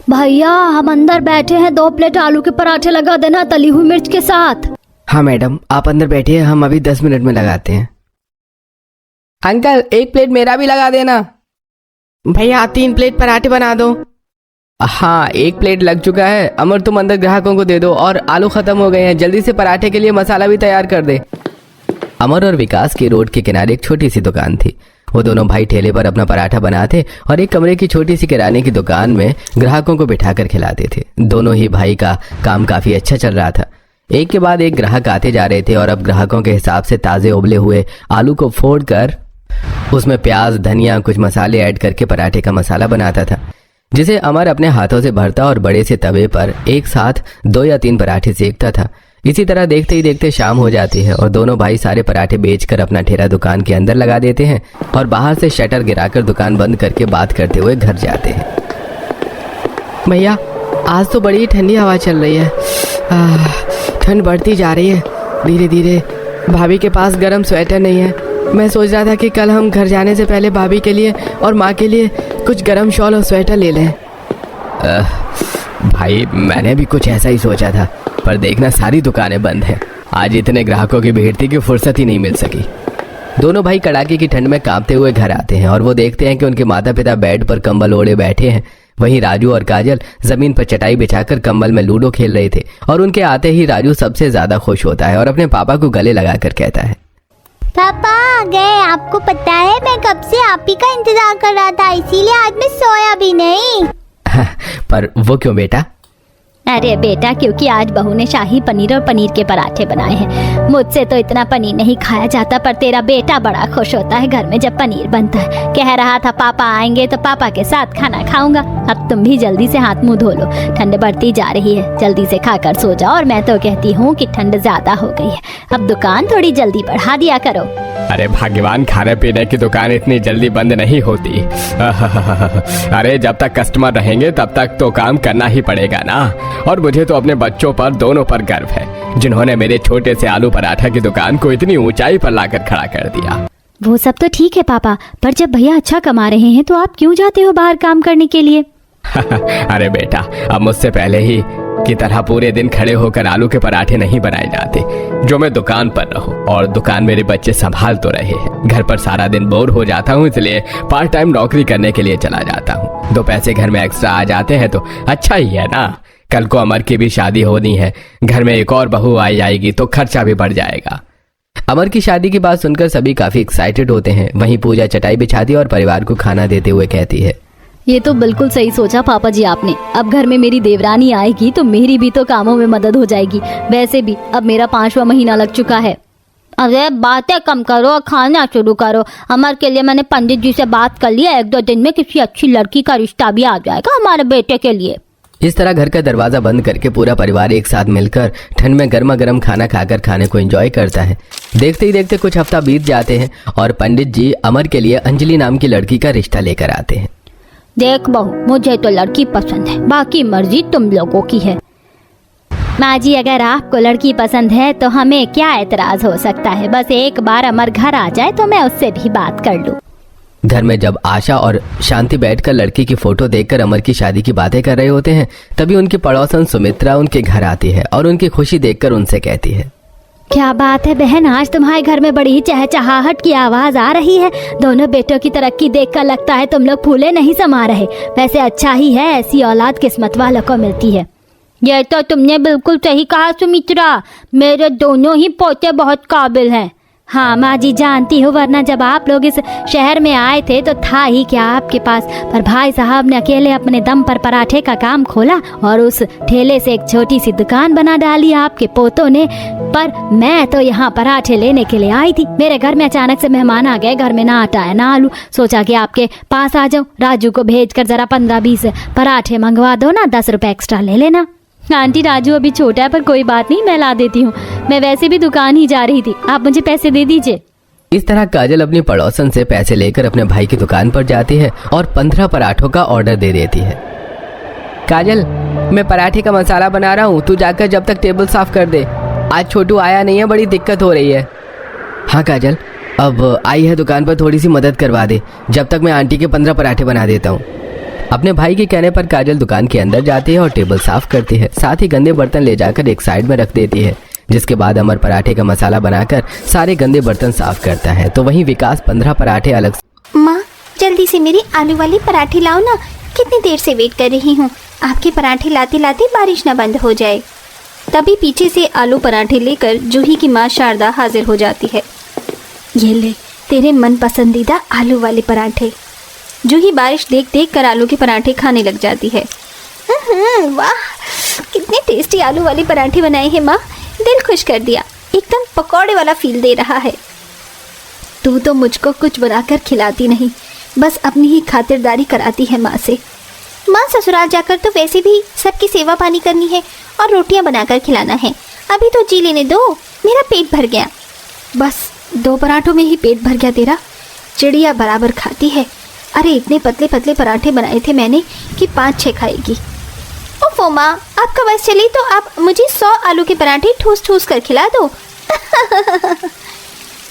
भैया हम अंदर बैठे हैं, 2 प्लेट आलू के पराठे लगा देना तली हुई मिर्च के साथ। हाँ मैडम, आप अंदर बैठिए, हम अभी 10 मिनट में लगाते हैं। अंकल 1 प्लेट मेरा भी लगा देना। भैया 3 प्लेट पराठे बना दो। हाँ 1 प्लेट लग चुका है। अमर तुम अंदर ग्राहकों को दे दो, और आलू खत्म हो गए हैं, जल्दी से पराठे के लिए मसाला भी तैयार कर दे। अमर और विकास की रोड के किनारे एक छोटी सी दुकान थी। वो दोनों भाई ठेले पर अपना पराठा बनाते और एक कमरे की छोटी सी किराने की दुकान में ग्राहकों को बिठाकर खिलाते थे। दोनों ही भाई का काम काफी अच्छा चल रहा था। एक के बाद एक ग्राहक आते जा रहे थे और अब ग्राहकों के हिसाब से ताजे उबले हुए आलू को फोड़कर उसमें प्याज, धनिया, कुछ मसाले ऐड करके पराठे का मसाला बनाता था, जिसे अमर अपने हाथों से भरता और बड़े से तवे पर एक साथ 2 या 3 पराठे सेकता था। इसी तरह देखते ही देखते शाम हो जाती है और दोनों भाई सारे पराठे बेचकर अपना ठेला दुकान के अंदर लगा देते हैं और बाहर से शटर गिराकर दुकान बंद करके बात करते हुए घर जाते हैं। भैया आज तो बड़ी ठंडी हवा चल रही है, ठंड बढ़ती जा रही है धीरे धीरे। भाभी के पास गर्म स्वेटर नहीं है। मैं सोच रहा था कि कल हम घर जाने से पहले भाभी के लिए और माँ के लिए कुछ गर्म शॉल और स्वेटर ले लें। भाई मैंने भी कुछ ऐसा ही सोचा था, पर देखना सारी दुकानें बंद हैं। आज इतने ग्राहकों की भीड़ थी कि फुर्सत ही नहीं मिल सकी। दोनों भाई कड़ाके की ठंड में कांपते हुए घर आते हैं और वो देखते हैं कि उनके माता पिता बेड पर कंबल ओढ़े बैठे हैं। वहीं राजू और काजल जमीन पर चटाई बिछाकर कंबल में लूडो खेल रहे थे और उनके आते ही राजू सबसे ज्यादा खुश होता है और अपने पापा को गले लगाकर कहता है, पापा आ गए। आपको पता है मैं कब से आप ही का इंतजार कर रहा था, इसीलिए आज मैं सोया भी नहीं। पर वो क्यों बेटा? अरे बेटा, क्योंकि आज बहू ने शाही पनीर और पनीर के पराठे बनाए हैं। मुझसे तो इतना पनीर नहीं खाया जाता, पर तेरा बेटा बड़ा खुश होता है घर में जब पनीर बनता है। कह रहा था पापा आएंगे तो पापा के साथ खाना खाऊंगा। अब तुम भी जल्दी से हाथ मुंह धो लो, ठंड बढ़ती जा रही है, जल्दी से खाकर सो जाओ। और मैं तो कहती हूँ कि ठंड ज्यादा हो गई है, अब दुकान थोड़ी जल्दी बढ़ा दिया करो। अरे भाग्यवान, खाने पीने की दुकान इतनी जल्दी बंद नहीं होती। अरे जब तक कस्टमर रहेंगे तब तक तो काम करना ही पड़ेगा ना। और मुझे तो अपने बच्चों पर, दोनों पर गर्व है, जिन्होंने मेरे छोटे से आलू पराठा की दुकान को इतनी ऊंचाई पर लाकर खड़ा कर दिया। वो सब तो ठीक है पापा, पर जब भैया अच्छा कमा रहे हैं तो आप क्यों जाते हो बाहर काम करने के लिए? अरे बेटा, अब मुझसे पहले ही की तरह पूरे दिन खड़े होकर आलू के पराठे नहीं बनाए जाते, जो मैं दुकान पर रहूं और दुकान मेरे बच्चे संभाल तो रहे हैं। घर पर सारा दिन बोर हो जाता हूं, इसलिए पार्ट टाइम नौकरी करने के लिए चला जाता हूं। 2 पैसे घर में एक्स्ट्रा आ जाते हैं तो अच्छा ही है ना। कल को अमर की भी शादी होनी है, घर में एक और बहू आई जाएगी तो खर्चा भी बढ़ जाएगा। अमर की शादी की बात सुनकर सभी काफी एक्साइटेड होते हैं। वहीं पूजा चटाई बिछाती और परिवार को खाना देते हुए कहती है, ये तो बिल्कुल सही सोचा पापा जी आपने। अब घर में मेरी देवरानी आएगी तो मेरी भी तो कामों में मदद हो जाएगी। वैसे भी अब मेरा 5वां महीना लग चुका है। अरे बातें कम करो और खाना शुरू करो। अमर के लिए मैंने पंडित जी से बात कर ली है, 1-2 दिन में किसी अच्छी लड़की का रिश्ता भी आ जाएगा हमारे बेटे के लिए। इस तरह घर का दरवाजा बंद करके पूरा परिवार एक साथ मिलकर ठंड में गर्मा गर्म खाना खाकर खाने को एंजॉय करता है। देखते ही देखते कुछ हफ्ता बीत जाते हैं और पंडित जी अमर के लिए अंजलि नाम की लड़की का रिश्ता लेकर आते हैं। देख बहू, मुझे तो लड़की पसंद है, बाकी मर्जी तुम लोगों की है। माँ जी, अगर आपको लड़की पसंद है तो हमें क्या एतराज हो सकता है। बस एक बार अमर घर आ जाए तो मैं उससे भी बात कर लूँ। घर में जब आशा और शांति बैठकर लड़की की फोटो देखकर अमर की शादी की बातें कर रहे होते हैं, तभी उनकी पड़ोसन सुमित्रा उनके घर आती है और उनकी खुशी देखकर उनसे कहती है, क्या बात है बहन, आज तुम्हारे घर में बड़ी ही चहचहाहट की आवाज आ रही है। दोनों बेटों की तरक्की देखकर लगता है तुम लोग फूले नहीं समा रहे। वैसे अच्छा ही है, ऐसी औलाद किस्मत वालों को मिलती है। यह तो तुमने बिल्कुल सही कहा सुमित्रा, मेरे दोनों ही पोते बहुत काबिल हैं। हाँ माँ जी जानती हूँ, वरना जब आप लोग इस शहर में आए थे तो था ही क्या आपके पास। पर भाई साहब ने अकेले अपने दम पर पराठे का काम खोला और उस ठेले से एक छोटी सी दुकान बना डाली आपके पोतों ने। पर मैं तो यहाँ पराठे लेने के लिए आई थी। मेरे घर में अचानक से मेहमान आ गए, घर में ना आटा है ना आलू। सोचा कि आपके पास आ जाऊँ, राजू को भेजकर जरा 15-20 पराठे मंगवा दो ना, 10 रुपए एक्स्ट्रा ले लेना। आंटी राजू अभी छोटा है, पर कोई बात नहीं, मैं ला देती हूँ। मैं वैसे भी दुकान ही जा रही थी, आप मुझे पैसे दे दीजिए। इस तरह काजल अपनी पड़ोसन से पैसे लेकर अपने भाई की दुकान पर जाती है और 15 पराठों का ऑर्डर दे देती है। काजल, मैं पराठे का मसाला बना रहा हूँ, तू जाकर जब तक टेबल साफ कर दे। आज छोटू आया नहीं है, बड़ी दिक्कत हो रही है। हाँ काजल, अब आई है दुकान पर, थोड़ी सी मदद करवा दे, जब तक मैं आंटी के 15 पराठे बना देता हूँ। अपने भाई के कहने पर काजल दुकान के अंदर जाती है और टेबल साफ करती है, साथ ही गंदे बर्तन ले जाकर एक साइड में रख देती है। जिसके बाद अमर पराठे का मसाला बनाकर सारे गंदे बर्तन साफ करता है। तो वहीं विकास 15 पराठे अलग माँ जल्दी से मेरे आलू वाले पराठे लाओ ना, कितनी देर से वेट कर रही हूँ। आपके पराठे लाते लाते बारिश ना बंद हो जाए। तभी पीछे से आलू पराठे लेकर जूही की माँ शारदा हाजिर हो जाती है। ये ले तेरे मन पसंदीदा आलू वाले पराठे। जूही बारिश देख देख कर आलू के पराठे खाने लग जाती है। वाह कितने टेस्टी आलू वाले पराठे बनाए हैं माँ, दिल खुश कर दिया, एकदम पकौड़े वाला फील दे रहा है। तू तो मुझको कुछ बनाकर खिलाती नहीं, बस अपनी ही खातिरदारी कराती है माँ से। माँ ससुराल जाकर तो वैसे भी सबकी सेवा पानी करनी है और रोटियां बनाकर खिलाना है। अभी तो जी लेने दो, मेरा पेट भर गया। बस 2 पराठों में ही पेट भर गया तेरा? चिड़िया बराबर खाती है। अरे इतने पतले पतले पराठे बनाए थे मैंने कि 5-6 खाएगी। ओफो माँ, आपका बस चली तो आप मुझे 100 आलू के पराठे ठूस ठूस कर खिला दो।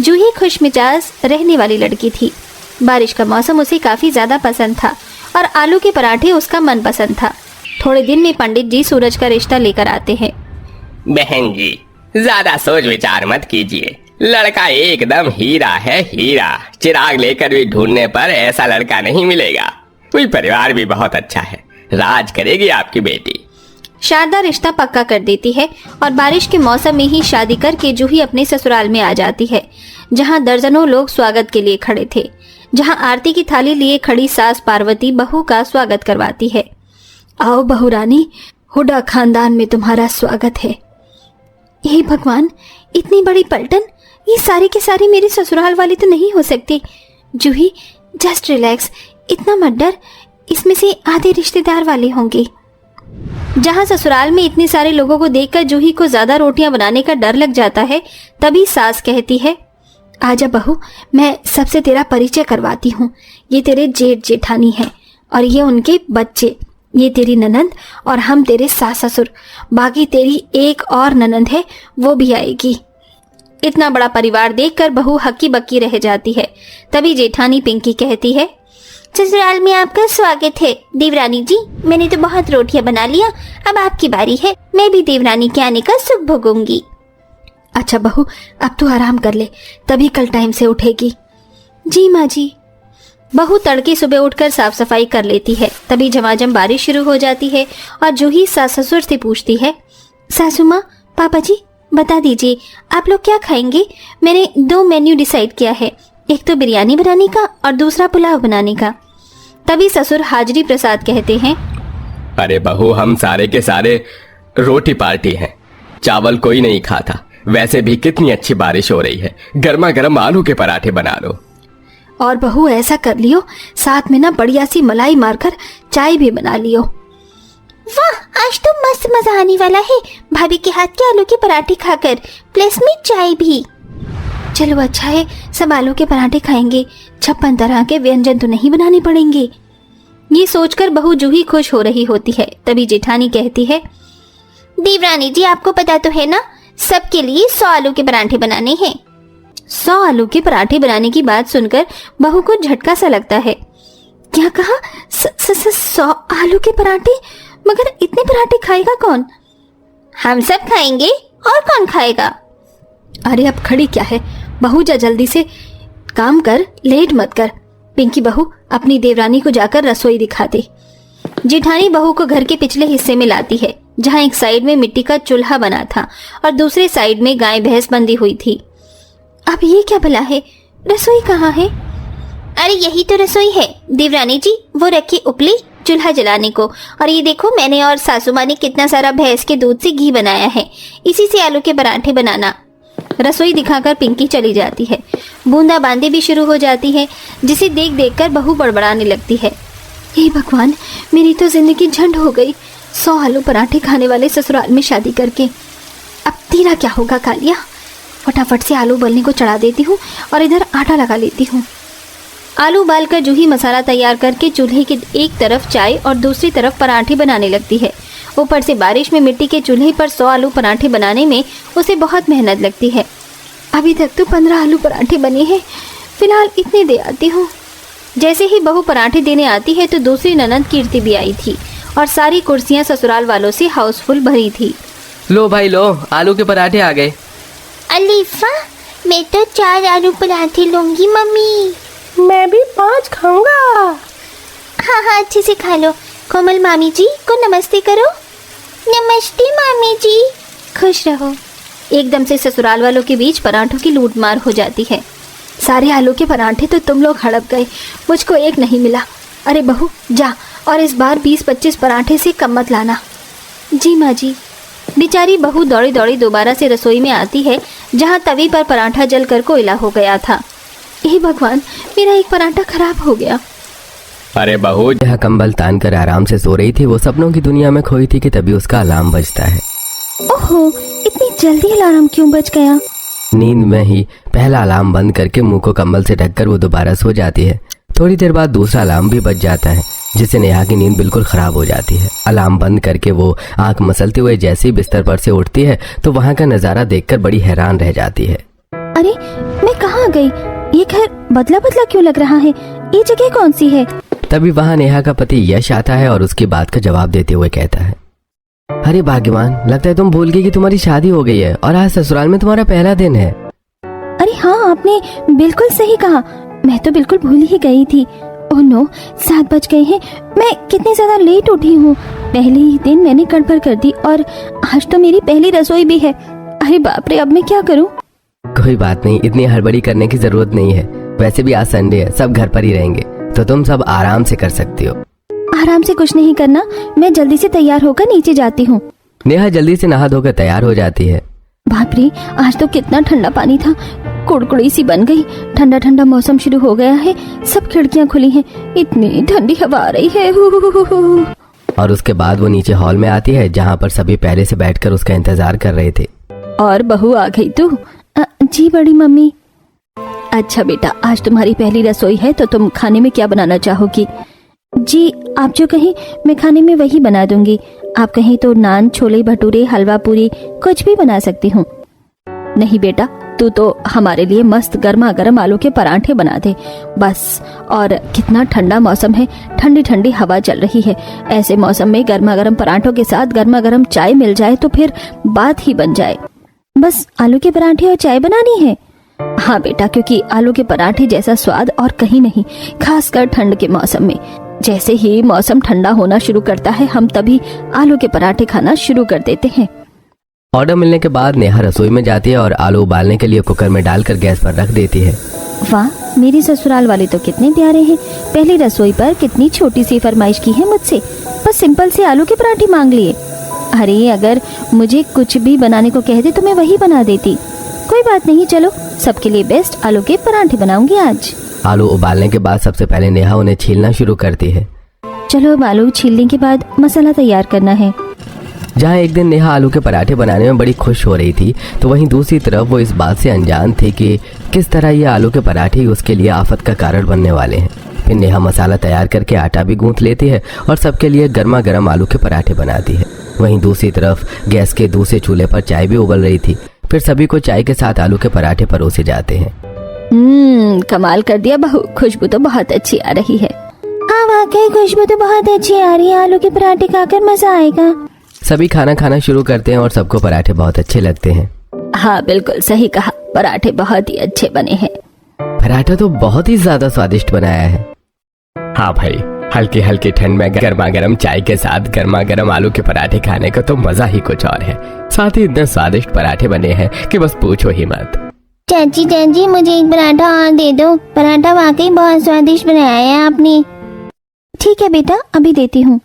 जूही खुश मिजाज रहने वाली लड़की थी। बारिश का मौसम उसे काफ़ी ज़्यादा पसंद था और आलू के पराठे उसका मनपसंद था। थोड़े दिन में पंडित जी सूरज का रिश्ता लेकर आते हैं। बहन जी ज्यादा सोच विचार मत कीजिए, लड़का एकदम हीरा है, हीरा। चिराग लेकर भी ढूंढने पर ऐसा लड़का नहीं मिलेगा। कोई परिवार भी बहुत अच्छा है, राज करेगी आपकी बेटी। शारदा रिश्ता पक्का कर देती है और बारिश के मौसम में ही शादी करके जूही अपने ससुराल में आ जाती है, जहां दर्जनों लोग स्वागत के लिए खड़े थे। जहां आरती की थाली लिए खड़ी सास पार्वती बहू का स्वागत करवाती है। आओ बहू रानी, हुडा खानदान में तुम्हारा स्वागत है। हे भगवान, इतनी बड़ी पलटन, ये सारे के सारे मेरे ससुराल वाले तो नहीं हो सकते। जूही जस्ट रिलैक्स, इतना मत डर, इसमें से आधे रिश्तेदार वाले होंगे। जहां ससुराल में इतने सारे लोगों को देखकर जूही को ज्यादा रोटियां बनाने का डर लग जाता है, तभी सास कहती है, आजा बहू, मैं सबसे तेरा परिचय करवाती हूँ। ये तेरे जेठ जेठानी हैं और ये उनके बच्चे, ये तेरी ननंद और हम तेरे सास ससुर। बाकी तेरी एक और ननंद है, वो भी आएगी। इतना बड़ा परिवार देखकर बहू हक्की बक्की रह जाती है। तभी जेठानी पिंकी कहती है, ससुराल में आपका स्वागत है देवरानी जी। मैंने तो बहुत रोटियां बना लिया, अब आपकी बारी है। मैं भी देवरानी के आने का सुख भोगूंगी। अच्छा बहू, अब तू आराम कर ले, तभी कल टाइम से उठेगी। जी माँ जी। बहू तड़के सुबह उठकर साफ सफाई कर लेती है। तभी झमाझम बारिश शुरू हो जाती है और जूही सास ससुर से पूछती है, सासू माँ, पापा जी बता दीजिए आप लोग क्या खाएंगे? मैंने 2 मेन्यू डिसाइड किया है, एक तो बिरयानी बनाने का और दूसरा पुलाव बनाने का। तभी ससुर हाजरी प्रसाद कहते हैं, अरे बहू, हम सारे के सारे रोटी पार्टी हैं, चावल कोई नहीं खाता। वैसे भी कितनी अच्छी बारिश हो रही है, गर्मा गर्म आलू के पराठे बना लो। और बहू ऐसा कर लियो, साथ में ना बढ़िया सी मलाई मारकर चाय भी बना लियो। वाह, आज तो मस्त मजा आने वाला है, भाभी के हाथ के आलू के पराठे खाकर, प्लस में चाय भी। चलो अच्छा है, सब आलू के पराठे खाएंगे, 56 तरह के व्यंजन तो नहीं बनाने पड़ेंगे। ये सोचकर बहू जूही खुश हो रही होती है। तभी जेठानी कहती है, देवरानी जी आपको पता तो है ना, सबके लिए 100 आलू के पराठे बनाने हैं। 100 आलू के पराठे बनाने की बात सुनकर बहू को झटका सा लगता है। क्या कहा? 100 आलू के पराठे? मगर इतने पराठे खाएगा कौन? हम सब खाएंगे, और कौन खाएगा? अरे अब खड़ी क्या है, बहू जा जल्दी से काम कर, लेट मत कर। पिंकी बहू अपनी देवरानी को जाकर रसोई दिखा दे। जेठानी बहू को घर के पिछले हिस्से में लाती है, जहाँ एक साइड में मिट्टी का चूल्हा बना था और दूसरे साइड में गाय भैंस बंधी हुई थी। अब ये क्या भला है, रसोई कहाँ है? अरे यही तो रसोई है देवरानी जी, वो रखी उपली चूल्हा जलाने को। और ये देखो, मैंने और सासू माँ ने कितना सारा भैंस के दूध से घी बनाया है, इसी से आलू के पराठे बनाना। रसोई दिखाकर पिंकी चली जाती है। बूंदाबांदी भी शुरू हो जाती है, जिसे देख देख कर बहू बड़बड़ाने लगती है, हे भगवान, मेरी तो जिंदगी झंड हो गई। 100 आलू पराठे खाने वाले ससुराल में शादी करके। अब तेरा क्या होगा कालिया? फटाफट से आलू उबलने को चढ़ा देती हूँ और इधर आटा लगा लेती हूँ। आलू उबालकर जूही मसाला तैयार करके चूल्हे की एक तरफ चाय और दूसरी तरफ पराठे बनाने लगती है। ऊपर से बारिश में मिट्टी के चूल्हे पर 100 आलू पराठे बनाने में उसे बहुत मेहनत लगती है। अभी तक तो 15 आलू पराठे बने हैं, फिलहाल इतने दे आती हूँ। जैसे ही बहू पराठे देने आती है तो दूसरी ननद कीर्ति भी आई थी और सारी कुर्सियां ससुराल वालों से हाउसफुल भरी थी। लो भाई लो, आलू के पराठे आ गए। अलीफा, मैं तो 4 आलू पराठे लूंगी मम्मी। मैं भी 5 खाऊंगा। हाँ हाँ, अच्छे से खा लो। कोमल मामी जी को नमस्ते करो। नमस्ते मामी जी। खुश रहो। एकदम से ससुराल वालों के बीच पराठों की लूटमार हो जाती है। सारे आलू के पराठे तो तुम लोग हड़प गए, मुझको एक नहीं मिला। अरे बहू जा, और इस बार 20-25 पराठे से कम मत लाना। जी माँ जी। बेचारी बहू दौड़ी दौड़ी दोबारा से रसोई में आती है जहाँ तवी पर पराठा जलकर कोयला हो गया था। हे भगवान, मेरा एक पराठा खराब हो गया। अरे बहू, जहाँ कंबल तान कर आराम से सो रही थी वो सपनों की दुनिया में खोई थी कि तभी उसका अलार्म बजता है। ओहो, इतनी जल्दी अलार्म क्यों बज गया? नींद में ही पहला अलार्म बंद करके मुंह को कंबल से ढककर वो दोबारा सो जाती है। थोड़ी देर बाद दूसरा अलार्म भी बज जाता है, जिससे नेहा की नींद बिल्कुल खराब हो जाती है। अलार्म बंद करके वो आंख मसलते हुए जैसे ही बिस्तर पर से उठती है तो वहाँ का नज़ारा देखकर बड़ी हैरान रह जाती है। अरे मैं कहाँ गई? ये घर बदला बदला क्यों लग रहा है? ये जगह कौन सी है? तभी वहाँ नेहा का पति यश आता है और उसकी बात का जवाब देते हुए कहता है, अरे भाग्यवान, लगता है तुम भूल गई कि तुम्हारी शादी हो गई है और आज ससुराल में तुम्हारा पहला दिन है। अरे हाँ, आपने बिल्कुल सही कहा, मैं तो बिल्कुल भूल ही गई थी। ओह नो, 7 बज गए हैं। मैं कितनी ज्यादा लेट उठी हूँ। पहले ही दिन मैंने गड़बड़ कर दी और आज तो मेरी पहली रसोई भी है। अरे बाप रे, अब मैं क्या करूँ? कोई बात नहीं, इतनी हड़बड़ी करने की जरूरत नहीं है। वैसे भी आज संडे है, सब घर पर ही रहेंगे तो तुम सब आराम से कर सकती हो। आराम से कुछ नहीं करना, मैं जल्दी से तैयार होकर नीचे जाती हूँ। नेहा जल्दी से नहा धोकर तैयार हो जाती है। बाप रे, आज तो कितना ठंडा पानी था, कुड़कुड़ी सी बन गई। ठंडा ठंडा मौसम शुरू हो गया है, सब खिड़कियाँ खुली हैं, इतनी ठंडी हवा आ रही है। और उसके बाद वो नीचे हॉल में आती है जहाँ पर सभी पहले से बैठकर उसका इंतजार कर रहे थे। और बहू आ गई तू? जी बड़ी मम्मी। अच्छा बेटा, आज तुम्हारी पहली रसोई है तो तुम खाने में क्या बनाना चाहोगी? जी आप जो कहें मैं खाने में वही बना दूंगी। आप कहें तो नान, छोले भटूरे, हलवा पूरी कुछ भी बना सकती हूँ। नहीं बेटा, तू तो हमारे लिए मस्त गर्मा गर्म आलू के पराठे बना दे बस। और कितना ठंडा मौसम है, ठंडी ठंडी हवा चल रही है। ऐसे मौसम में गर्मा गर्म पराठों के साथ गर्मा गर्म चाय मिल जाए तो फिर बात ही बन जाए। बस आलू के पराठे और चाय बनानी है? हाँ बेटा, क्योंकि आलू के पराठे जैसा स्वाद और कहीं नहीं, खासकर ठंड के मौसम में। जैसे ही मौसम ठंडा होना शुरू करता है हम तभी आलू के पराठे खाना शुरू कर देते हैं। ऑर्डर मिलने के बाद नेहा रसोई में जाती है और आलू उबालने के लिए कुकर में डालकर गैस पर रख देती है। वाह, मेरी ससुराल वाले तो कितने प्यारे हैं। पहली रसोई पर कितनी छोटी सी फरमाइश की है मुझसे, बस सिंपल से आलू के पराठे मांग लिए। अरे अगर मुझे कुछ भी बनाने को कह दे तो मैं वही बना देती। कोई बात नहीं, चलो सबके लिए बेस्ट आलू के पराठे बनाऊंगी आज। आलू उबालने के बाद सबसे पहले नेहा उन्हें छीलना शुरू करती है। चलो अब आलू छीलने के बाद मसाला तैयार करना है। जहाँ एक दिन नेहा आलू के पराठे बनाने में बड़ी खुश हो रही थी तो वहीं दूसरी तरफ वो इस बात से अनजान थी कि किस तरह ये आलू के पराठे उसके लिए आफत का कारण बनने वाले हैं। फिर नेहा मसाला तैयार करके आटा भी गूंथ लेती है और सबके लिए गर्मा गर्म आलू के पराठे बनाती है। वहीं दूसरी तरफ गैस के दूसरे चूल्हे पर चाय भी उबल रही थी। फिर सभी को चाय के साथ आलू के पराठे परोसे जाते हैं। कमाल कर दिया बहू, खुशबू तो बहुत अच्छी आ रही है। हाँ वाकई खुशबू तो बहुत अच्छी आ रही है, आलू के पराठे खाकर मजा आएगा। सभी खाना खाना शुरू करते हैं और सबको पराठे बहुत अच्छे लगते हैं। हाँ बिल्कुल सही कहा, पराठे बहुत ही अच्छे बने हैं। पराठा तो बहुत ही ज्यादा स्वादिष्ट बनाया है। हाँ भाई, हल्की हल्की ठंड में गर्मा गर्म चाय के साथ गर्मा गर्म आलू के पराठे खाने का तो मजा ही कुछ और है। साथ ही इतने स्वादिष्ट पराठे बने हैं कि बस पूछो ही मत। चाची चाची, मुझे एक पराठा और दे दो। पराठा वाकई बहुत स्वादिष्ट बनाया है आपने। ठीक है बेटा, अभी देती हूँ।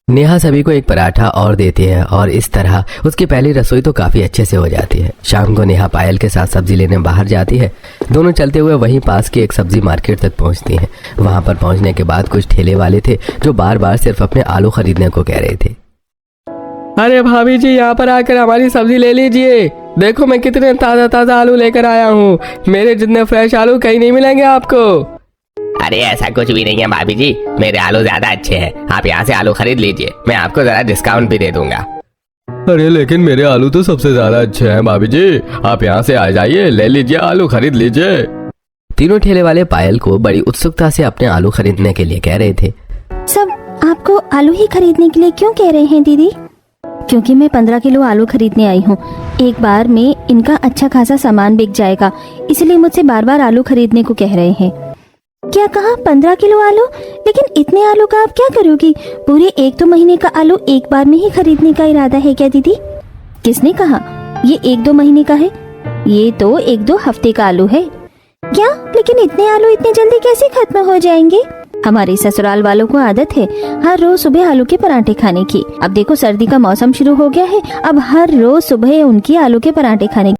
नेहा सभी को एक पराठा और देती है और इस तरह उसकी पहली रसोई तो काफी अच्छे से हो जाती है। शाम को नेहा पायल के साथ सब्जी लेने बाहर जाती है। दोनों चलते हुए वहीं पास की एक सब्जी मार्केट तक पहुंचती हैं। वहां पर पहुंचने के बाद कुछ ठेले वाले थे जो बार बार सिर्फ अपने आलू खरीदने को कह रहे थे। अरे भाभी जी, यहाँ पर आकर हमारी सब्जी ले लीजिए। देखो मैं कितने ताजा ताजा आलू लेकर आया हूँ। मेरे जितने फ्रेश आलू कहीं नहीं मिलेंगे आपको। अरे ऐसा कुछ भी नहीं है भाभी जी, मेरे आलू ज्यादा अच्छे हैं। आप यहाँ से आलू खरीद लीजिए, मैं आपको जरा डिस्काउंट भी दे दूंगा। अरे लेकिन मेरे आलू तो सबसे ज्यादा अच्छे हैं भाभी जी। आप यहाँ से आ जाइए, ले लीजिए, आलू खरीद लीजिए। तीनों ठेले वाले पायल को बड़ी उत्सुकता से अपने आलू खरीदने के लिए कह रहे थे। सब आपको आलू ही खरीदने के लिए क्यों कह रहे हैं दीदी? क्योंकि मैं 15 किलो आलू खरीदने आई हूँ। एक बार में इनका अच्छा खासा सामान बिक जाएगा, इसलिए मुझसे बार बार आलू खरीदने को कह रहे हैं। क्या कहा? 15 किलो आलू? लेकिन इतने आलू का आप क्या करोगी? पूरे 1-2 महीने का आलू एक बार में ही खरीदने का इरादा है क्या दीदी? किसने कहा ये 1-2 महीने का है? ये तो 1-2 हफ्ते का आलू है। क्या? लेकिन इतने आलू इतने जल्दी कैसे खत्म हो जाएंगे? हमारे ससुराल वालों को आदत है हर रोज सुबह आलू के पराठे खाने की। अब देखो सर्दी का मौसम शुरू हो गया है, अब हर रोज सुबह उनकी आलू के पराठे खाने